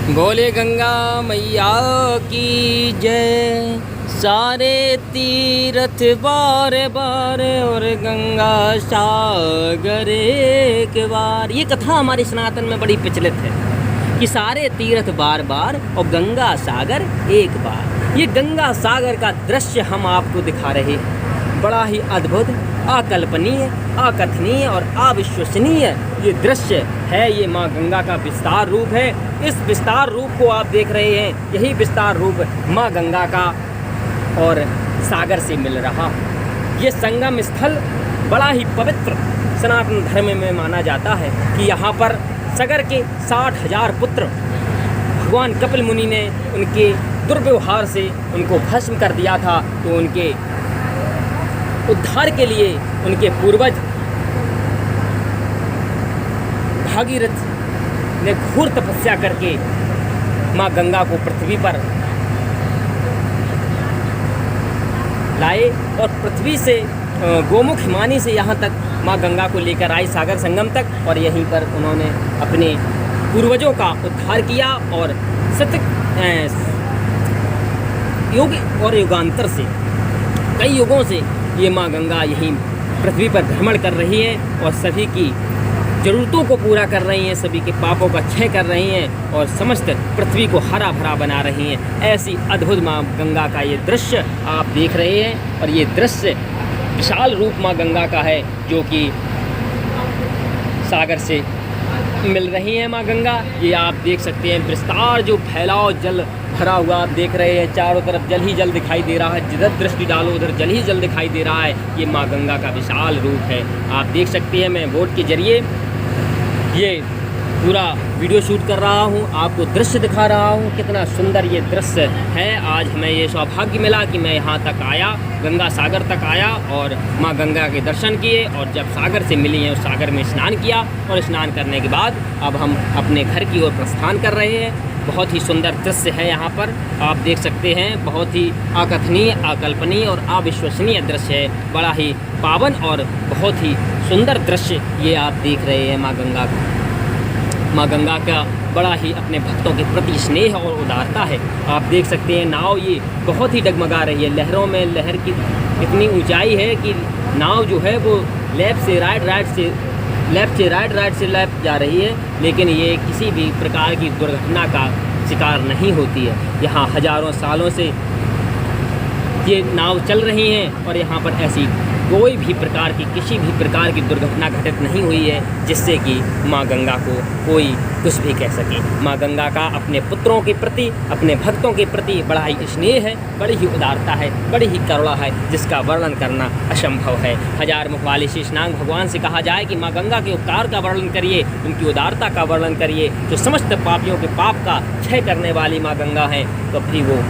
बोले गंगा मैया की जय। सारे तीरथ बार बार और गंगा सागर एक बार। ये कथा हमारे सनातन में बड़ी प्रचलित है कि सारे तीर्थ बार बार और गंगा सागर एक बार। ये गंगा सागर का दृश्य हम आपको दिखा रहे हैं। बड़ा ही अद्भुत, अकल्पनीय, अकथनीय और अविश्वसनीय ये दृश्य है। ये माँ गंगा का विस्तार रूप है। इस विस्तार रूप को आप देख रहे हैं। यही विस्तार रूप माँ गंगा का और सागर से मिल रहा। ये संगम स्थल बड़ा ही पवित्र सनातन धर्म में माना जाता है कि यहाँ पर सागर के 60,000 पुत्र भगवान कपिल मुनि ने उनके दुर्व्यवहार से उनको भस्म कर दिया था। तो उनके उद्धार के लिए उनके पूर्वज भागीरथ ने घोर तपस्या करके माँ गंगा को पृथ्वी पर लाए और पृथ्वी से गोमुख हिमानी से यहाँ तक माँ गंगा को लेकर आई सागर संगम तक। और यहीं पर उन्होंने अपने पूर्वजों का उद्धार किया और युग और युगांतर से कई युगों से ये माँ गंगा यहीं पृथ्वी पर भ्रमण कर रही है और सभी की ज़रूरतों को पूरा कर रही हैं, सभी के पापों का क्षय कर रही हैं और समस्त पृथ्वी को हरा भरा बना रही हैं। ऐसी अद्भुत माँ गंगा का ये दृश्य आप देख रहे हैं। और ये दृश्य विशाल रूप माँ गंगा का है जो कि सागर से मिल रही है। माँ गंगा ये आप देख सकते हैं। विस्तार जो फैलाव जल भरा हुआ आप देख रहे हैं। चारों तरफ जल ही जल दिखाई दे रहा है। जिधर दृष्टि डालो उधर जल ही जल दिखाई दे रहा है। ये माँ गंगा का विशाल रूप है। आप देख सकते हैं। मैं बोट के जरिए ये पूरा वीडियो शूट कर रहा हूँ, आपको दृश्य दिखा रहा हूँ। कितना सुंदर ये दृश्य है। आज हमें ये सौभाग्य मिला कि मैं यहाँ तक आया, गंगा सागर तक आया और माँ गंगा के दर्शन किए। और जब सागर से मिली हैं उस सागर में स्नान किया और स्नान करने के बाद अब हम अपने घर की ओर प्रस्थान कर रहे हैं। बहुत ही सुंदर दृश्य है यहाँ पर आप देख सकते हैं। बहुत ही अकथनीय, अकल्पनीय और अविश्वसनीय दृश्य है। बड़ा ही पावन और बहुत ही सुंदर दृश्य ये आप देख रहे हैं। माँ गंगा का, माँ गंगा का बड़ा ही अपने भक्तों के प्रति स्नेह और उदारता है। आप देख सकते हैं नाव ये बहुत ही डगमगा रही है लहरों में। लहर की इतनी ऊंचाई है कि नाव जो है वो लेफ्ट से राइट जा रही है, लेकिन ये किसी भी प्रकार की दुर्घटना का शिकार नहीं होती है। यहाँ हजारों सालों से ये नाव चल रही हैं और यहाँ पर ऐसी कोई भी प्रकार की किसी भी प्रकार की दुर्घटना घटित नहीं हुई है जिससे कि माँ गंगा को कोई कुछ भी कह सके। माँ गंगा का अपने पुत्रों के प्रति, अपने भक्तों के प्रति बड़ा ही स्नेह है, बड़ी ही उदारता है, बड़ी ही करुणा है जिसका वर्णन करना असंभव है। हजार मुख वाले शेषनाग भगवान से कहा जाए कि माँ गंगा के उपकार का वर्णन करिए, उनकी उदारता का वर्णन करिए। जो समस्त पापियों के पाप का क्षय करने वाली माँ गंगा है तो भी वो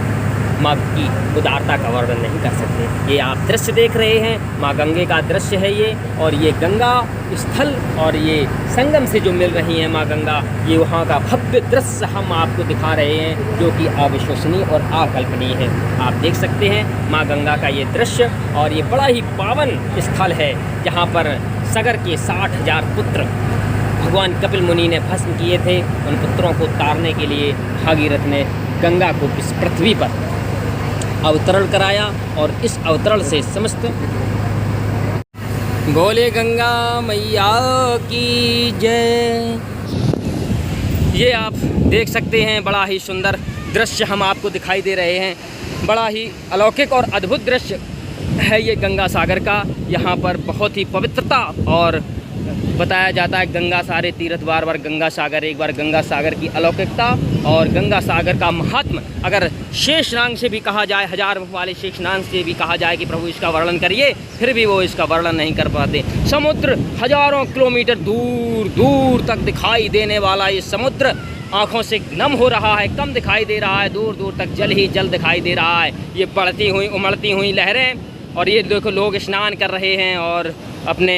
माँ की उदारता का वर्णन नहीं कर सकते। ये आप दृश्य देख रहे हैं, माँ गंगे का दृश्य है ये। और ये गंगा स्थल और ये संगम से जो मिल रही है माँ गंगा, ये वहाँ का भव्य दृश्य हम आपको दिखा रहे हैं जो कि अविश्वसनीय और अकल्पनीय है। आप देख सकते हैं माँ गंगा का ये दृश्य। और ये बड़ा ही पावन स्थल है जहाँ पर सागर के 60,000 पुत्र भगवान कपिल मुनि ने भस्म किए थे। उन पुत्रों को तारने के लिए भागीरथ ने गंगा को इस पृथ्वी पर अवतरण कराया और इस अवतरण से समस्त बोले गंगा मैया की जय। ये आप देख सकते हैं बड़ा ही सुंदर दृश्य हम आपको दिखाई दे रहे हैं। बड़ा ही अलौकिक और अद्भुत दृश्य है ये गंगा सागर का। यहाँ पर बहुत ही पवित्रता और बताया जाता है गंगा सारे तीर्थ बार बार गंगा सागर एक बार। गंगा सागर की अलौकिकता और गंगा सागर का महात्म अगर शेषनाग से भी कहा जाए, हजार मुख वाले शेषनाग से भी कहा जाए कि प्रभु इसका वर्णन करिए, फिर भी वो इसका वर्णन नहीं कर पाते। समुद्र हजारों किलोमीटर दूर दूर तक दिखाई देने वाला ये समुद्र आँखों से नम हो रहा है, कम दिखाई दे रहा है। दूर दूर तक जल ही जल दिखाई दे रहा है। ये बढ़ती हुई उमड़ती हुई लहरें और ये देखो लोग स्नान कर रहे हैं और अपने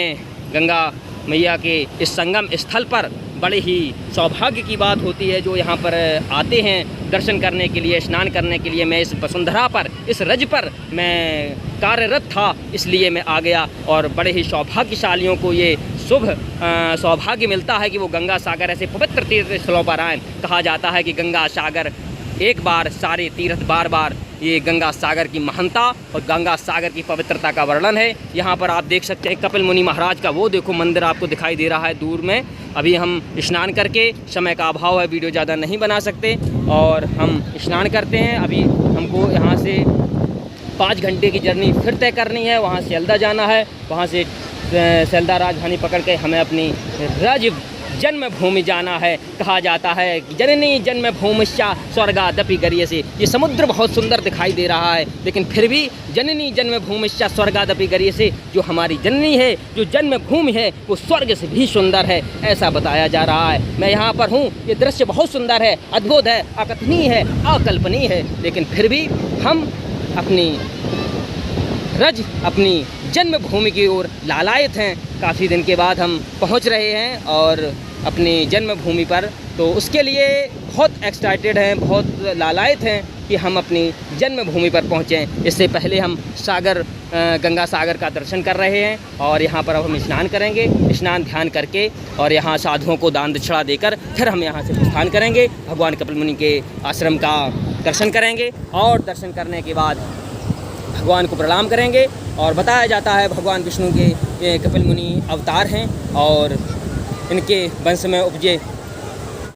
गंगा मैया के इस संगम स्थल पर बड़े ही सौभाग्य की बात होती है जो यहाँ पर आते हैं दर्शन करने के लिए, स्नान करने के लिए। मैं इस वसुंधरा पर, इस रज पर मैं कार्यरत था, इसलिए मैं आ गया और बड़े ही सौभाग्यशालियों को ये शुभ सौभाग्य मिलता है कि वो गंगा सागर ऐसे पवित्र तीर्थ स्थलों पर आएँ। कहा जाता है कि गंगा सागर एक बार सारे तीर्थ बार बार, ये गंगा सागर की महानता और गंगा सागर की पवित्रता का वर्णन है। यहाँ पर आप देख सकते हैं कपिल मुनि महाराज का वो देखो मंदिर आपको दिखाई दे रहा है दूर में। अभी हम स्नान करके, समय का अभाव है, वीडियो ज़्यादा नहीं बना सकते, और हम स्नान करते हैं। अभी हमको यहाँ से 5 घंटे की जर्नी फिर तय करनी है। वहाँ सेल्दा जाना है, वहाँ से सेल्दा राजधानी पकड़ के हमें अपनी राज जन्मभूमि जाना है। कहा जाता है कि जननी जन्मभूमिश्चा स्वर्गादपि गरीयसे। ये समुद्र बहुत सुंदर दिखाई दे रहा है, लेकिन फिर भी जननी जन्मभूमिश्चा स्वर्गादपि गरीयसे, जो हमारी जननी है, जो जन्मभूमि है, वो स्वर्ग से भी सुंदर है, ऐसा बताया जा रहा है। मैं यहाँ पर हूँ, ये दृश्य बहुत सुंदर है, अद्भुत है, अकथनीय है, अकल्पनीय है, लेकिन फिर भी हम अपनी अपनी जन्मभूमि की ओर लालायित हैं। काफ़ी दिन के बाद हम पहुंच रहे हैं और अपनी जन्मभूमि पर, तो उसके लिए बहुत एक्साइटेड हैं, बहुत लालायित हैं कि हम अपनी जन्मभूमि पर पहुँचें। इससे पहले हम गंगा सागर का दर्शन कर रहे हैं और यहाँ पर अब हम स्नान करेंगे। स्नान ध्यान करके और यहाँ साधुओं को दान दक्षिणा देकर फिर हम यहाँ से प्रस्थान करेंगे। भगवान कपिल मुनि के आश्रम का दर्शन करेंगे और दर्शन करने के बाद भगवान को प्रणाम करेंगे। और बताया जाता है भगवान विष्णु के कपिल मुनि अवतार हैं और इनके वंश में उपजे